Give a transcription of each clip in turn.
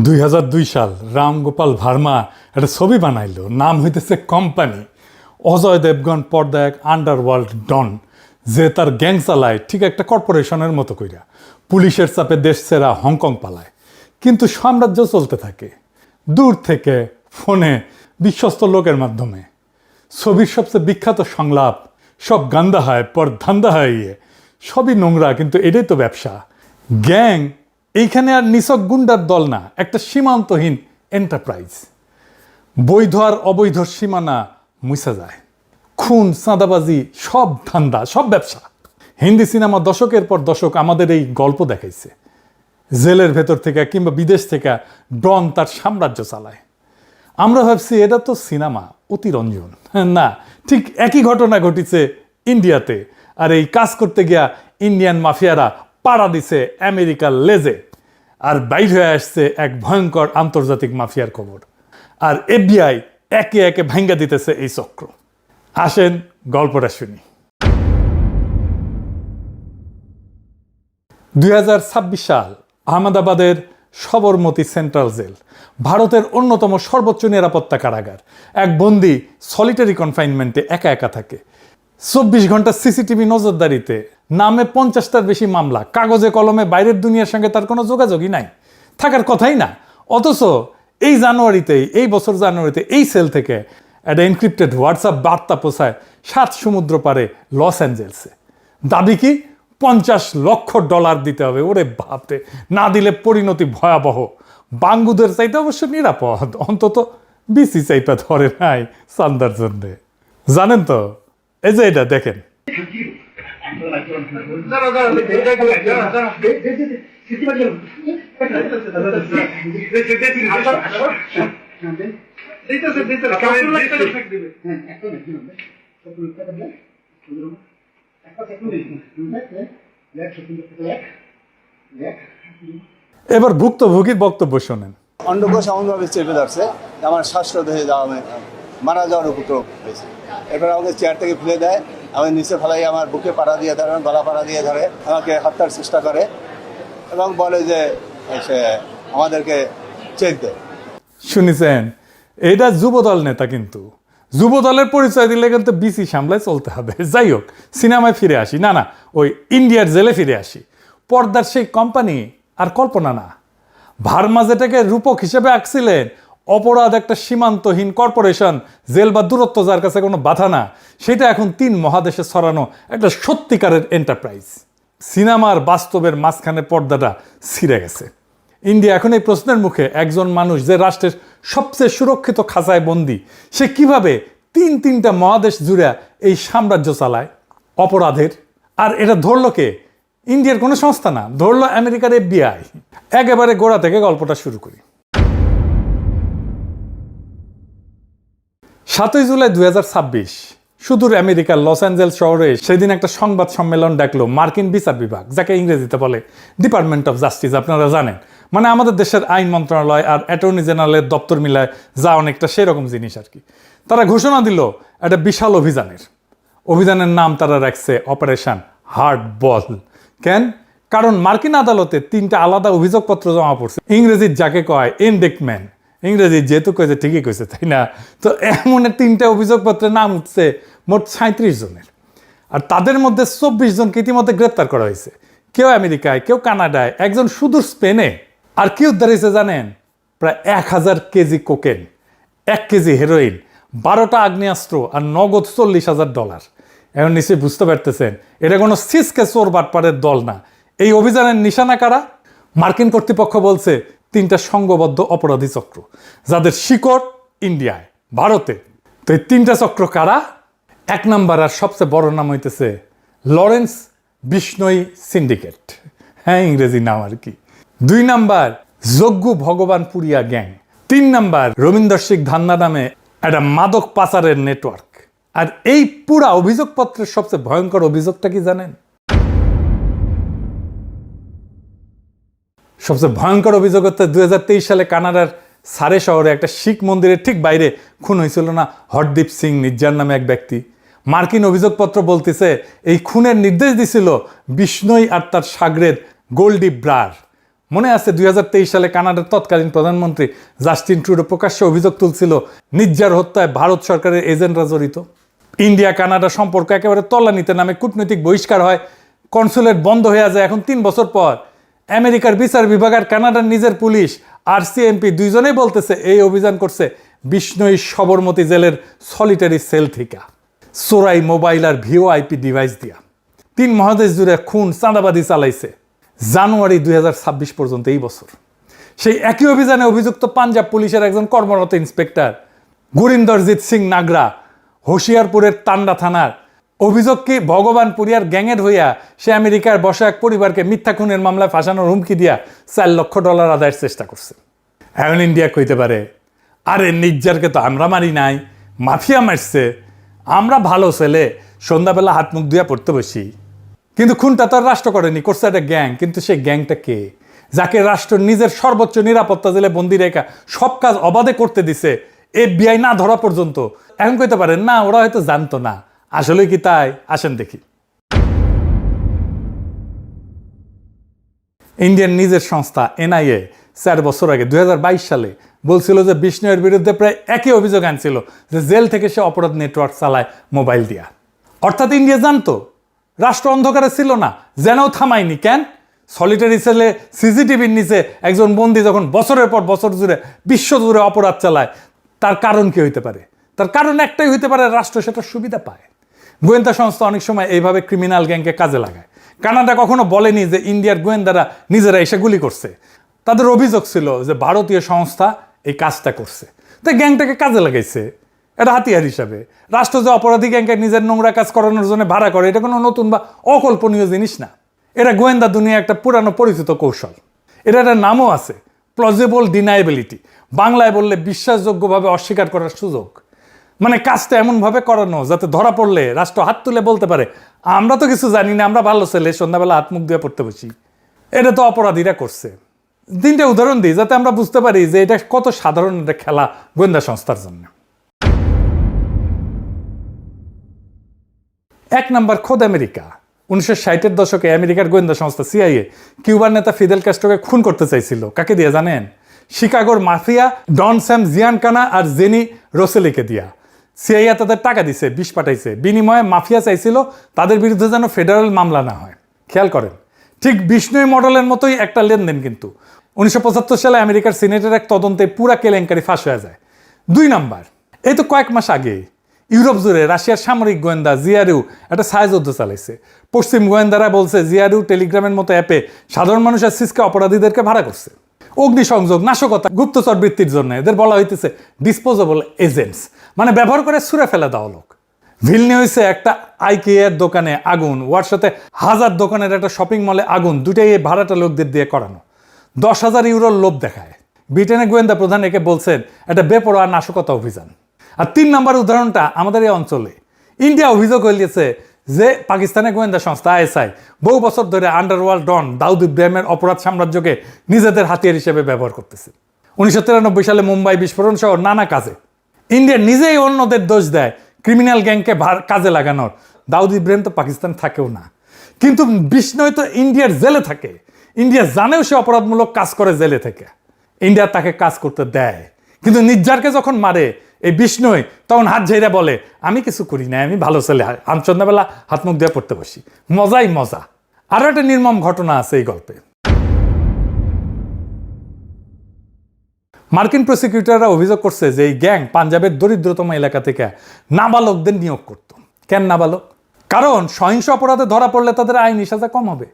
2002 সাল রামগোপাল ভার্মা একটা ছবি বানাইল, নাম হইতেছে কোম্পানি। অজয় দেবগন পর্দায় এক আন্ডারওয়ার্ল্ড ডন, যে তার গ্যাং চালায় ঠিক একটা কর্পোরেশনের মতো কইরা। পুলিশের চাপে দেশ ছেড়া হংকং পালায়, কিন্তু সাম্রাজ্য চলতে থাকে দূর থেকে, ফোনে, বিশ্বস্ত লোকের মাধ্যমে। ছবির সবচেয়ে বিখ্যাত সংলাপ, সব গান্দা হয় পর ধান্দা হয় ইয়ে, সবই নোংরা, কিন্তু এটাই তো ব্যবসা। গ্যাং এইখানে আর নিছক গুন্ডার দল না, একটা সীমান্তহীন এন্টারপ্রাইজ। বৈধ আর অবৈধ সীমানা মুছা যায়, খুন, চাঁদাবাজি, সব ধান্দা, সব ব্যবসা। হিন্দি সিনেমা দশকের পর দশক আমাদের এই গল্প দেখাইছে। জেলের ভেতর থেকে কিংবা বিদেশ থেকে ডন তার সাম্রাজ্য চালায়। আমরা ভাবছি এটা তো সিনেমা, অতিরঞ্জন। না, ঠিক একই ঘটনা ঘটিছে ইন্ডিয়াতে। আর এই কাজ করতে গিয়া ইন্ডিয়ান মাফিয়ারা পাড়া দিছে আমেরিকার লেজে, আর বাইর হয়ে আসছে এক ভয়ঙ্কর আন্তর্জাতিক মাফিয়ার খবর। আর এফবিআই একে একে ভাঙ্গা দিতেছে এই চক্র। আসেন গল্পটা শুনি। 2026 সাল, আহমেদাবাদের সবরমতী সেন্ট্রাল জেল, ভারতের অন্যতম সর্বোচ্চ নিরাপত্তা কারাগার। এক বন্দি সলিটারি কনফাইনমেন্টে একা একা থাকে। 24 ঘন্টা সিসিটিভি নজরদারিতে, নামে 50টার বেশি মামলা, কাগজে কলমে বাইরের দুনিয়ার সঙ্গে তার কোনো যোগাযোগই নাই, থাকার কথাই না। অথচ এই বছর জানুয়ারিতে এই সেল থেকে একটা এনক্রিপ্টেড হোয়াটসঅ্যাপ বার্তা পৌঁছায় 7 সমুদ্র পারে লস অ্যাঞ্জেলসে। দাবি কি? $50 লক্ষ দিতে হবে। ওরে বাপরে, না দিলে পরিণতি ভয়াবহ। বাঙ্গুদের চাইতে অবশ্য নিরাপদ, অন্তত বিসি চাইপা ধরে নাই চান্দার জন্যে। জানেন তো, এই যে এটা দেখেন, এবার ভুক্তভোগীর বক্তব্য শোনেন। অন্ডকোষ এমনভাবে চেপে ধরছে আমার শ্বাসরোধ হয়ে যাওয়া, মারা যাওয়ার উপক্রম হয়েছে। এরপর আমাকে চেয়ার থেকে ফেলে দেয়, আমি নিচে ফেলাই, আমার বুকে পাড়া দিয়ে ধরে, গলা পাড়া দিয়ে ধরে, আমাকে হত্যার চেষ্টা করে এবং বলে যে সে আমাদেরকে চেক দেয়। শুনেছেন, এটা যুবদল নেতা, কিন্তু যুবদলের পরিচয় দিলে কিন্তু বিসি সামলায় চলতে হবে। যাই হোক, সিনেমায় ফিরে আসি। না, ওই ইন্ডিয়ার জেলে ফিরে আসি। পর্দার সেই কোম্পানি আর কল্পনা না। ভার্মা যেটাকে রূপক হিসেবে আঁকছিলেন, অপরাধ একটা সীমান্তহীন কর্পোরেশন, জেল বা দূরত্ব যার কাছে কোনো বাধা না, সেটা এখন 3 মহাদেশে ছড়ানো একটা সত্যিকারের এন্টারপ্রাইজ। সিনেমার বাস্তবের মাঝখানে পর্দাটা ছিঁড়ে গেছে। ইন্ডিয়া এখন এই প্রশ্নের মুখে, একজন মানুষ যে রাষ্ট্রের সবচেয়ে সুরক্ষিত খাঁচায় বন্দী, সে কিভাবে 3টা মহাদেশ জুড়ে এই সাম্রাজ্য চালায় অপরাধের। আর এটা ধরল কে? ইন্ডিয়ার কোনো সংস্থা না, ধরল আমেরিকার এফবিআই। একেবারে গোড়া থেকে গল্পটা শুরু করি। 7 জুলাই 2026 সুদূর আমেরিকার লস অ্যাঞ্জেলস শহরে সেদিন একটা সংবাদ সম্মেলন ডাকলো মার্কিন বিচার বিভাগ, যাকে ইংরেজিতে বলে ডিপার্টমেন্ট অফ জাস্টিস। আপনারা জানেন, মানে আমাদের দেশের আইন মন্ত্রণালয় আর অ্যাটর্নি জেনারেলের দপ্তর মিলায় যা অনেকটা সেরকম জিনিস আর কি। তারা ঘোষণা দিল একটা বিশাল অভিযানের নাম তারা রাখছে অপারেশন হার্ড বল। কেন? কারণ মার্কিন আদালতে 3টা আলাদা অভিযোগপত্র জমা পড়ছে। ইংরেজির যাকে কয় ইনডেক্টমেন্ট, ইংরেজি যেহেতু কয়েছে ঠিকই কয়েছে, তাই না? তো এমন 3টা অভিযোগপত্রের নাম উঠছে মোট 37 জনের। আর তাদের মধ্যে 24 জনকে ইতিমধ্যে গ্রেপ্তার করা হয়েছে। কেউ আমেরিকায়, কেউ কানাডায়, একজন সুদূর স্পেনে। আর কি উদ্ধার হয়েছে জানেন? প্রায় 1000 কেজি কোকেন, 1 কেজি হেরোইন, 12টা আগ্নেয়াস্ত্র আর নগদ $40,000। এখন নিশ্চয়ই বুঝতে পারতেছেন, এটা কোনো সিসকে চোর বাটপাড়ের দল না। এই অভিযানের নিশানা কারা? মার্কিন কর্তৃপক্ষ বলছে 3টা সংঘবদ্ধ অপরাধী চক্র, যাদের শিকড় ইন্ডিয়ায়, ভারতে। তো এই 3টা চক্র কারা? 1 নাম্বার আর সবচেয়ে বড় নাম হইতেছে লরেন্স বিষ্ণই সিন্ডিকেট। হ্যাঁ, ইংরেজি নাম আর কি। 2 number Jaggu Bhagwanpuria gang. 3 number Rabindra Singh Dhanna নামে একটা মাদক পাচারের নেটওয়ার্ক। আর এই পুরা অভিযোগপত্রের সবচেয়ে ভয়ঙ্কর অভিযোগটা কি জানেন? সবচেয়ে ভয়ঙ্কর অভিযোগ হচ্ছে 2023 সালে কানাডার সারে শহরে একটা শিখ মন্দিরের ঠিক বাইরে খুন হয়েছিল না হরদীপ সিং নির্জার নামে এক ব্যক্তি। মার্কিন অভিযোগপত্র বলতেছে এই খুনের নির্দেশ দিছিল বিষ্ণই আর তার সাগরেদ গোল্ডি ব্রার। মনে আছে 2023 সালে কানাডার তৎকালীন প্রধানমন্ত্রী জাস্টিন ট্রুডো প্রকাশ্যে অভিযোগ তুলছিল নির্জার হত্যায় ভারত সরকারের এজেন্টরা জড়িত। ইন্ডিয়া কানাডা সম্পর্ক একেবারে তলানিতে নামে কূটনৈতিক বহিষ্কার হয়, কনসুলেট বন্ধ হয়ে যায়। এখন 3 বছর পর আমেরিকার বিচার বিভাগ আর কানাডার নিজের পুলিশ আর সিএমপি দুইজনেই বলতেছে এই অভিযান করছে বিষ্ণুই সবরমতী জেলের সলিটারি সেল থেকে, চোরাই মোবাইল আর ভিওআইপি ডিভাইস দিয়া 3 মহাদেশ জুড়ে খুন চাঁদাবাদি চালাইছে জানুয়ারি 2026 পর্যন্ত এই বছর। সেই একই অভিযানে অভিযুক্ত পাঞ্জাব পুলিশের একজন কর্মরত ইন্সপেক্টর গুরিন্দরজিৎ সিং নাগরা হোশিয়ারপুরের তান্ডা থানার অভিযোগ কি ভগবানপুরিয়ার গ্যাংয়ের হইয়া সে আমেরিকার বসা এক পরিবারকে মিথ্যা খুনের মামলায় ফাঁসানোর হুমকি দিয়া $4 লক্ষ আদায়ের চেষ্টা করছে। এখন ইন্ডিয়া কইতে পারে আরে নির্জারকে তো আমরা মারি নাই, মাফিয়া মারছে, আমরা ভালো ছেলে, সন্ধ্যাবেলা হাত মুখ ধুয়া পড়তে বসি। কিন্তু খুনটা তো রাষ্ট্র করেনি, করছে একটা গ্যাং। কিন্তু সেই গ্যাংটা কে, যাকে রাষ্ট্র নিজের সর্বোচ্চ নিরাপত্তা জেলে বন্দি রেখা সব কাজ অবাধে করতে দিছে FBI না ধরা পর্যন্ত? এখন কইতে পারেন না ওরা হয়তো জানতো না, আসলে কি তাই? আসেন দেখি। ইন্ডিয়ার নিজের সংস্থা NIA 4 বছর আগে 2022 সালে বলছিল যে বিষ্ণুয়ের বিরুদ্ধে প্রায় একই অভিযোগ আনছিল যে জেল থেকে সে অপরাধ নেটওয়ার্ক চালায় মোবাইল দিয়া। অর্থাৎ ইন্ডিয়া জানতো, রাষ্ট্র অন্ধকারে ছিল না, যেনও থামায়নি। কেন? সলিটারি সেলে সিসিটিভির নিচে একজন বন্দী যখন বছরের পর বছর জুড়ে বিশ্ব জুড়ে অপরাধ চালায়, তার কারণ কি হইতে পারে? তার কারণ একটাই হইতে পারে, রাষ্ট্র সেটা সুবিধা পায়। গোয়েন্দা সংস্থা অনেক সময় এইভাবে ক্রিমিনাল গ্যাংকে কাজে লাগায়। কানাডা কখনো বলেনি যে ইন্ডিয়ার গোয়েন্দারা নিজেরা এসে গুলি করছে। তাদের অভিযোগ ছিল যে ভারতীয় সংস্থা এই কাজটা করছে, তাই গ্যাংটাকে কাজে লাগাইছে এটা হাতিয়ার হিসাবে। রাষ্ট্র যে অপরাধী গ্যাংকে নিজের নোংরা কাজ করানোর জন্য ভাড়া করে, এটা কোনো নতুন বা অকল্পনীয় জিনিস না। এটা গোয়েন্দা দুনিয়া একটা পুরানো পরিচিত কৌশল। এটা একটা নামও আছে, প্লজিবল ডিনাইবিলিটি। বাংলায় বললে বিশ্বাসযোগ্যভাবে অস্বীকার করার সুযোগ। মানে কাজটা এমনভাবে করানো যাতে ধরা পড়লে রাষ্ট্র হাত তুলে বলতে পারে আমরা তো কিছু জানি না, আমরা ভালো ছেলে, সন্ধ্যাবেলা হাত মুখ দিয়ে পড়তে বসি। এটা তো অপরাধীরা করছে। 3টা উদাহরণ দিই যাতে আমরা বুঝতে পারি যে এটা কত সাধারণ একটা খেলা গোয়েন্দা সংস্থার জন্য। 1 নাম্বার, খোদ আমেরিকা। 1960-এর দশকে আমেরিকার গোয়েন্দা সংস্থা CIA কিউবার নেতা ফিদেল ক্যাস্ট্রোকে খুন করতে চাইছিল। কাকে দিয়ে জানেন? শিকাগোর মাফিয়া ডন স্যাম জিয়ানকানা আর জেনি রোসেলিকে দিয়া। CIA তাদের টাকা দিছে, বিষ পাঠাইছে, বিনিময়ে মাফিয়া চাইছিল তাদের বিরুদ্ধে যেন ফেডারেল মামলা না হয়। খেয়াল করেন, ঠিক বিষ্ণুই মডেলের মতোই একটা লেনদেন। কিন্তু 1975 সালে আমেরিকার সিনেটের এক তদন্তে পুরা কেলেঙ্কারি ফাঁস হয়ে যায়। 2 নাম্বার, এই তো কয়েক মাস আগে ইউরোপ জুড়ে রাশিয়ার সামরিক গোয়েন্দা জিআরইউ একটা ছায়াযুদ্ধ চালাইছে। পশ্চিম গোয়েন্দারা বলছে জিআরইউ টেলিগ্রামের মতো অ্যাপে সাধারণ মানুষের সিসকে অপরাধীদেরকে ভাড়া করছে অগ্নিসংযোগ, নাশকতা, গুপ্তচর বৃত্তির জন্য। এদের বলা হইতেছে ডিসপোজেবল এজেন্টস, মানে ব্যবহার করে ছুঁড়ে ফেলে দেওয়া লোক। ভিলনিউসে একটা আইকিয়ার দোকানে আগুন, ওয়ারসাতে 1000 দোকানের একটা শপিং মলে আগুন, দুটাই এই ভাড়াটা লোকদের দিয়ে করানো। 10,000 ইউরোর লোভ দেখায়। ব্রিটেনের গোয়েন্দা প্রধান একে বলছেন একটা বেপরোয়া নাশকতা অভিযান। আর 3 নাম্বার উদাহরণটা আমাদের এই অঞ্চলে। ইন্ডিয়া অভিযোগ হইলেছে যে পাকিস্তানের গোয়েন্দা সংস্থা ISI বহু বছর ধরে আন্ডারওয়ার্ল্ড ডন দাউদ ইব্রাহিমের অপরাধ সাম্রাজ্যকে নিজেদের হাতিয়ার হিসেবে ব্যবহার করতেছে। 1993 সালে মুম্বাই বিস্ফোরণ সহ নানা কাজে ইন্ডিয়া নিজেই অন্যদের দোষ দেয় ক্রিমিনাল গ্যাংকে কাজে লাগানোর। দাউদ ইব্রাহিম তো পাকিস্তান থাকেও না, কিন্তু বিষ্ণুই তো ইন্ডিয়ার জেলে থাকে। ইন্ডিয়া জানেও সে অপরাধমূলক কাজ করে জেলে থেকে, ইন্ডিয়া তাকে কাজ করতে দেয়। কিন্তু নির্জারকে যখন মারে এই বিষ্ণুই, তখন হাত ঝেড়ে বলে আমি কিছু করি না, আমি ভালো ছেলে, আমি সন্ধ্যাবেলা হাত মুখ দিয়ে পড়তে বসি। মজাই মজা। আরও একটা নির্মম ঘটনা আছে এই গল্পে। মার্কিন প্রসিকিউটররা অভিযোগ করছে যে এই গ্যাং পাঞ্জাবের দরিদ্রতম এলাকা থেকে নাবালকদের নিয়োগ করত। কেন নাবালক? কারণ সহিংস অপরাধে ধরা পড়লে তাদের আইনি সাজা কম হবে।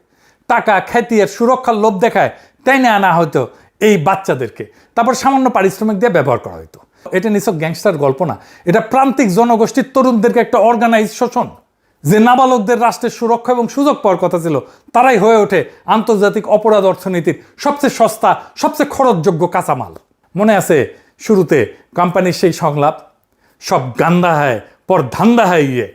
টাকা, খ্যাতি আর সুরক্ষার লোভ দেখায় টেনে আনা হয়তো এই বাচ্চাদেরকে, তারপর সামান্য পারিশ্রমিক দিয়ে ব্যবহার করা হতো। এটা নিছক গ্যাংস্টার গল্প না, এটা প্রান্তিক জনগোষ্ঠীর তরুণদেরকে একটা অর্গানাইজ শোষণ। যে নাবালকদের রাষ্ট্রের সুরক্ষা এবং সুযোগ পাওয়ার কথা ছিল, তারাই হয়ে ওঠে আন্তর্জাতিক অপরাধ অর্থনীতির সবচেয়ে সস্তা, সবচেয়ে খরচযোগ্য কাঁচামাল। মনে আছে শুরুতে কোম্পানির সেই সংলাপ, সব গান্দা হয় পর ধান্দা হয় ইয়ে।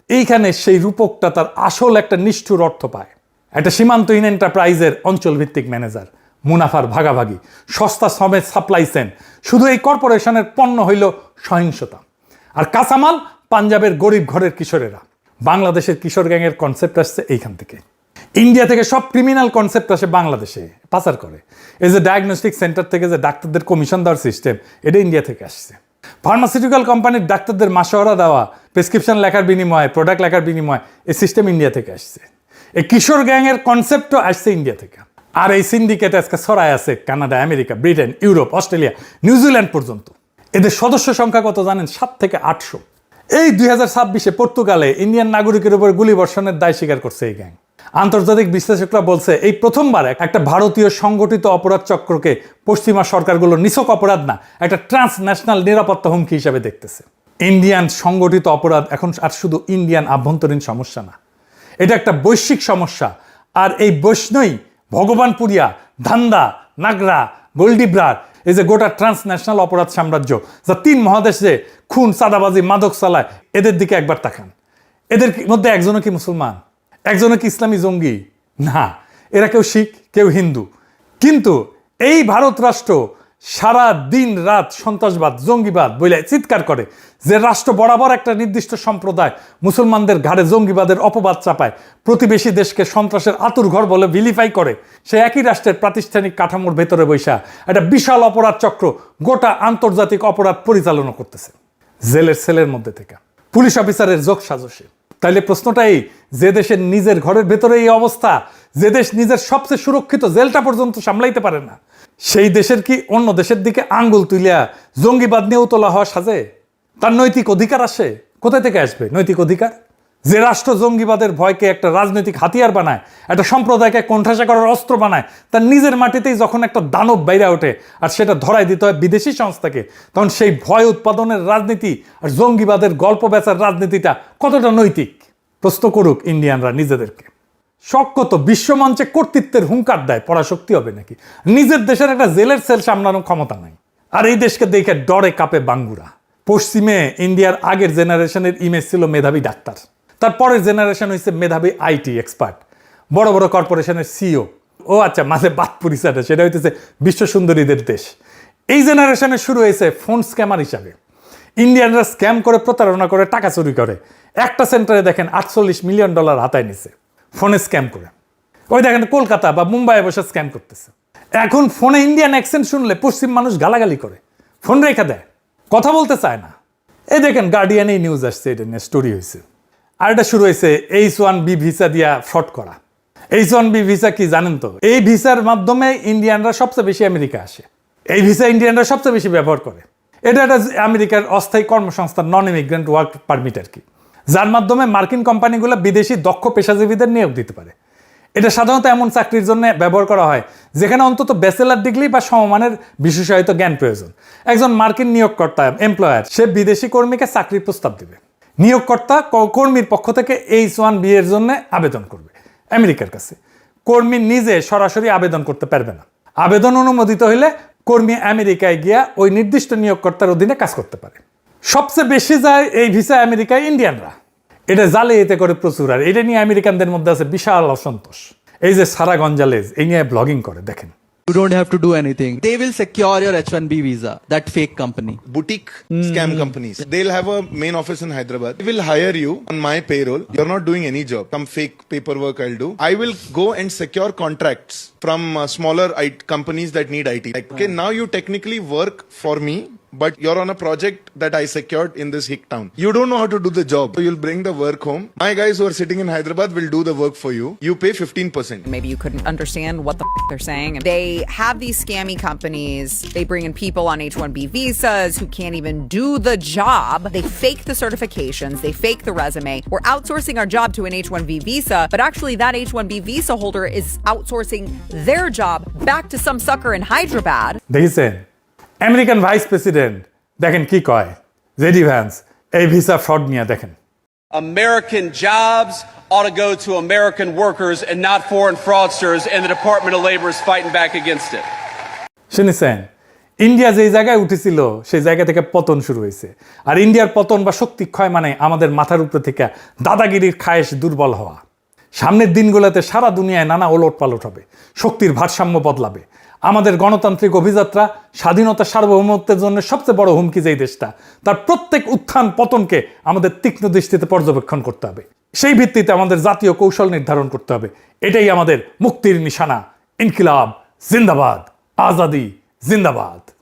এইখানে সেই রূপকটা তার আসল একটা নিষ্ঠুর অর্থ পায়। একটা সীমান্তহীন এন্টারপ্রাইজের অঞ্চলভিত্তিক ম্যানেজার, মুনাফার ভাগাভাগি, সস্তা শ্রমের সাপ্লাই চেন। শুধু এই কর্পোরেশনের পণ্য হইল সহিংসতা, আর কাঁচামাল পাঞ্জাবের গরিব ঘরের কিশোরেরা। বাংলাদেশের কিশোর গ্যাংয়ের কনসেপ্ট আসছে এইখান থেকে। ইন্ডিয়া থেকে সব ক্রিমিনাল কনসেপ্ট আসে বাংলাদেশে পাচার করে। এই যে ডায়াগনস্টিক সেন্টার থেকে যে ডাক্তারদের কমিশন দেওয়ার সিস্টেম, এটা ইন্ডিয়া থেকে আসছে। ফার্মাসিউটিক্যাল কোম্পানির ডাক্তারদের মাসোহারা দেওয়া, প্রেসক্রিপশন লেখার বিনিময়ে, প্রোডাক্ট লেখার বিনিময়ে, এই সিস্টেম ইন্ডিয়া থেকে আসছে। এই কিশোর গ্যাংয়ের কনসেপ্টও আসছে ইন্ডিয়া থেকে। আর এই সিন্ডিকেট আজকে ছড়ায় আছে Canada, America, Britain, Europe, Australia, New Zealand পর্যন্ত। এদের সদস্য সংখ্যা কত জানেন? 7 থেকে 800। এই 2026-এ পর্তুগালে ইন্ডিয়ান নাগরিকের উপর গুলিবর্ষণের দায় স্বীকার করছে এই গ্যাং। আন্তর্জাতিক বিশ্লেষকরা বলছে এই প্রথমবার একটা ভারতীয় সংগঠিত অপরাধ চক্রকে পশ্চিমা সরকারগুলো নিছক অপরাধ না, একটা ট্রান্সন্যাশনাল নিরাপত্তা হুমকি হিসাবে দেখতেছে। ইন্ডিয়ান সংগঠিত অপরাধ এখন আর শুধু ইন্ডিয়ান আভ্যন্তরীণ সমস্যা না, এটা একটা বৈশ্বিক সমস্যা। আর এই বৈষ্ণই ভগবানপুরিয়া, ধান্দা, নাগরা, গোলডিব্রার, এই যে গোটা ট্রান্সন্যাশনাল অপরাধ সাম্রাজ্য যা 3 মহাদেশে খুন, চাঁদাবাজি, মাদক চালায়, এদের দিকে একবার তাকান। এদের মধ্যে একজনও কি মুসলমান? একজনও কি ইসলামী জঙ্গি? না, এরা কেউ শিখ, কেউ হিন্দু। কিন্তু এই ভারত রাষ্ট্র সারা দিন রাত সন্ত্রাসবাদ, জঙ্গিবাদ বলে চিৎকার করে, যে রাষ্ট্র বরাবর একটা নির্দিষ্ট সম্প্রদায় মুসলমানদের ঘাড়ে জঙ্গিবাদের অপবাদ চাপায়, প্রতিবেশী দেশকে সন্ত্রাসের আতুরঘর বলে ভিলিফাই করে, সে একই রাষ্ট্রের প্রাতিষ্ঠানিক কাঠামোর ভেতরে বৈশা একটা বিশাল অপরাধ চক্র গোটা আন্তর্জাতিক অপরাধ পরিচালনা করতেছে জেলের সেলের মধ্যে থেকে, পুলিশ অফিসারের যোগ সাজসে। তাইলে প্রশ্নটা এই, যে দেশের নিজের ঘরের ভেতরে এই অবস্থা, যে দেশ নিজের সবচেয়ে সুরক্ষিত জেলটা পর্যন্ত সামলাইতে পারে না, সেই দেশের কি অন্য দেশের দিকে আঙ্গুল তুলিয়া জঙ্গিবাদ নিয়েও তোলা হওয়া সাজে? তার নৈতিক অধিকার আসে কোথায় থেকে? আসবে নৈতিক অধিকার? যে রাষ্ট্র জঙ্গিবাদের ভয়কে একটা রাজনৈতিক হাতিয়ার বানায়, একটা সম্প্রদায়কে কোণঠাসা করার অস্ত্র বানায়, তার নিজের মাটিতেই যখন একটা দানব বাইরে ওঠে আর সেটা ধরাই দিতে হয় বিদেশি সংস্থাকে, তখন সেই ভয় উৎপাদনের রাজনীতি আর জঙ্গিবাদের গল্প বেচার রাজনীতিটা কতটা নৈতিক? প্রশ্ন করুক ইন্ডিয়ানরা নিজেদেরকে। শক্ত বিশ্বমঞ্চে কর্তৃত্বের হুঙ্কার দেয়, পরাশক্তি হবে নাকি? নিজের দেশের একটা জেলের সেল সামলানোর ক্ষমতা নাই। আর এই দেশকে দেখে ডরে কাঁপে বাঙ্গুরা। পশ্চিমে ইন্ডিয়ার আগের জেনারেশনের ইমেজ ছিল মেধাবী ডাক্তার, তারপরের জেনারেশন হয়েছে মেধাবী আইটি এক্সপার্ট, বড় বড় কর্পোরেশনের সিইও। ও আচ্ছা, মাঝে বাদ পরিচয়টা, সেটা হইতেছে বিশ্ব সুন্দরীদের দেশ। এই জেনারেশনে শুরু হয়েছে ফোন স্ক্যামার হিসাবে। ইন্ডিয়ানরা স্ক্যাম করে, প্রতারণা করে, টাকা চুরি করে। একটা সেন্টারে দেখেন $48 মিলিয়ন হাতায় নিছে ফোনে স্ক্যাম করে। ওই দেখেন কলকাতা বা মুম্বাইয়ে বসে স্ক্যাম করতেছে। এখন ফোনে ইন্ডিয়ান অ্যাকসেন্ট শুনলে পশ্চিম মানুষ গালাগালি করে, ফোন রেখে দেয়, কথা বলতে চায় না। এই দেখেন গার্ডিয়ানেই নিউজ আসছে, এটা নিয়ে স্টোরি হয়েছে। আর এটা শুরু হয়েছে H1B ভিসা দিয়া ফ্রড করা। H1B ভিসা কি জানেন তো? এই ভিসার মাধ্যমে ইন্ডিয়ানরা সবচেয়ে বেশি আমেরিকা আসে। এই ভিসা ইন্ডিয়ানরা সবচেয়ে বেশি ব্যবহার করে। এটা একটা আমেরিকার অস্থায়ী কর্মসংস্থান, নন ইমিগ্রেন্ট ওয়ার্ক পারমিট আর কি, যার মাধ্যমে মার্কিন কোম্পানিগুলো বিদেশি দক্ষ পেশাজীবীদের নিয়োগ দিতে পারে। এটা সাধারণত এমন চাকরির জন্য ব্যবহার করা হয় যেখানে অন্তত ব্যাচেলার ডিগ্রি বা সমমানের বিশেষায়িত জ্ঞান প্রয়োজন। একজন মার্কিন নিয়োগকর্তা, এমপ্লয়ার, সে বিদেশি কর্মীকে চাকরির প্রস্তাব দেবে। নিয়োগকর্তা কর্মীর পক্ষ থেকে H1B এর জন্য আবেদন করবে আমেরিকার কাছে। কর্মী নিজে সরাসরি আবেদন করতে পারবে না। আবেদন অনুমোদিত হলে কর্মী আমেরিকায় গিয়া ওই নির্দিষ্ট নিয়োগকর্তার অধীনে কাজ করতে পারে। সবচেয়ে বেশি যায় এই ভিসা আমেরিকায় ইন্ডিয়ানরা। এটা জালিয়াতি করে প্রচুর, আর এটা নিয়ে আমেরিকানদের মধ্যে আছে বিশাল অসন্তোষ। এই যে সারা গঞ্জালেজ এই নিয়ে ব্লগিং করে, দেখেন। You don't have to do anything. They will secure your H1B visa, that fake company. Boutique scam companies. They'll have a main office in Hyderabad. They will hire you on my payroll. You're not doing any job. Some fake paperwork I'll do. I will go and secure contracts from smaller companies that need IT. Like, okay, now you technically work for me, but you're on a project that I secured in this hick town. You don't know how to do the job. So you'll bring the work home. My guys who are sitting in Hyderabad will do the work for you. You pay 15%. Maybe you couldn't understand what the they're saying. They have these scammy companies. They bring in people on H1B visas who can't even do the job. They fake the certifications. They fake the resume. We're outsourcing our job to an H1B visa, but actually that H1B visa holder is outsourcing their job back to some sucker in Hyderabad. দেখেছেন American vice president, দেখেন কি কয় JD Vance এই visa fraud নিয়ে। দেখেন, American jobs ought to go to American workers and not foreign fraudsters, and the Department of Labor is fighting back against it. শুনেছেন India যেই জায়গায় উঠেছিল সেই জায়গা থেকে পতন শুরু হয়েছে। আর ইন্ডিয়ার পতন বা শক্তি ক্ষয় মানে আমাদের মাথার উপরে থেকে দাদাগিরির খায়েশ দুর্বল হওয়া। সামনের দিনগুলোতে সারা দুনিয়ায় নানা ওলট পালট হবে, শক্তির ভারসাম্য বদলাবে। আমাদের গণতান্ত্রিক অভিযাত্রা, স্বাধীনতা, সার্বভৌমত্বের জন্য সবচেয়ে বড় হুমকি যেই দেশটা, তার প্রত্যেক উত্থান পতনকে আমাদের তীক্ষ্ণ দৃষ্টিতে পর্যবেক্ষণ করতে হবে। সেই ভিত্তিতে আমাদের জাতীয় কৌশল নির্ধারণ করতে হবে। এটাই আমাদের মুক্তির নিশানা। ইনকিলাব জিন্দাবাদ, আজাদি জিন্দাবাদ।